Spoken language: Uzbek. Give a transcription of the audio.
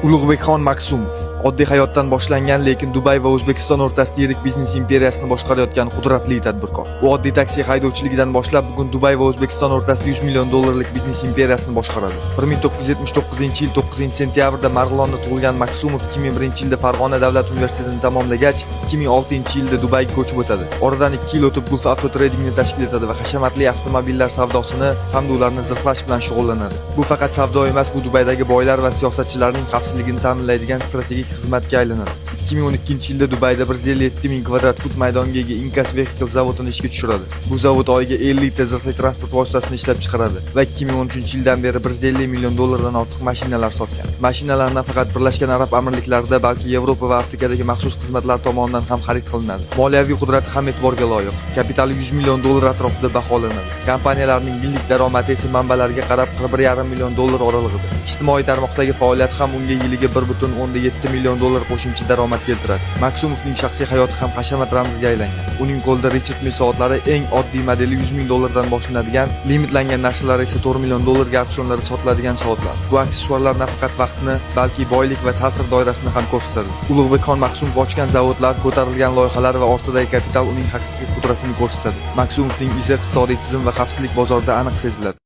Ulug'bekxon Maksumov oddiy hayotdan boshlangan, lekin Dubay va O'zbekiston o'rtasida yirik biznes imperiyasini boshqarayotgan qudratli tadbirkor. U oddiy taksi haydovchiligidan boshlab bugun Dubay va O'zbekiston o'rtasida 100 million dollarlik biznes imperiyasini boshqaradi. 1979-yil 9-sentyabrda Marg'ilonda tug'ilgan Maksumov 2001-yilda Farg'ona davlat universitetini tamomlagach, 2006-yilda Dubayga ko'chib o'tadi. Oradan 2 yil o'tib Gulf Auto Tradingni tashkil etadi va hashamatli avtomobillar savdosini hamda ularni zirhlash bilan shug'ullanadi. Bu faqat savdo emas, bu Dubaydagi boylar va siyosatchilarning xavfsizligini ta'minlaydigan strategik xizmatga aylanadi. 2012-yilda Dubayda 157 ming kvadrat fut maydonga ega Incas Vehicle zavodini ishga tushiradi. Bu zavod oyiga 50 ta zirhli transport vositasini ishlab chiqaradi va 2013-yildan beri 150 million dollardan ortiq mashinalar sotgan. Mashinalar nafaqat Birlashgan Arab Amirliklarida, balki Yevropa va Afrikadagi maxsus xizmatlar tomonidan ham xarid qilinadi. Moliyaviy qudrati ham e'tiborga loyiq. Kapitali 100 million dollar atrofida baholanadi. Kompaniyalarning yillik daromadi esa manbalarga qarab 1,5 million dollar oralig'ida. Ijtimoiy tarmoqdagi faoliyati ham unga yiliga 1,7 million dollar qo'shimcha daromad keltiradi. Maksumovning shaxsiy hayoti ham hashamat ramziga aylangan. Uning qo'lida Richard Mille soatlari eng oddiy modeli 100 ming dollardan boshlanadigan, limitlangan narsalar esa 4 million dollarga auksionlarda sotiladigan soatlar. Bu aksessuarlar nafaqat vaqtni, balki boylik va ta'sir doirasini ham ko'rsatadi. Ulug'bekxon Maksumov ochgan zavodlar, ko'tarilgan loyihalar va ortidagi kapital uning haqiqiy qudratini ko'rsatadi. Maksumovning izi iqtisodiy tizim va xavfsizlik bozorida aniq seziladi.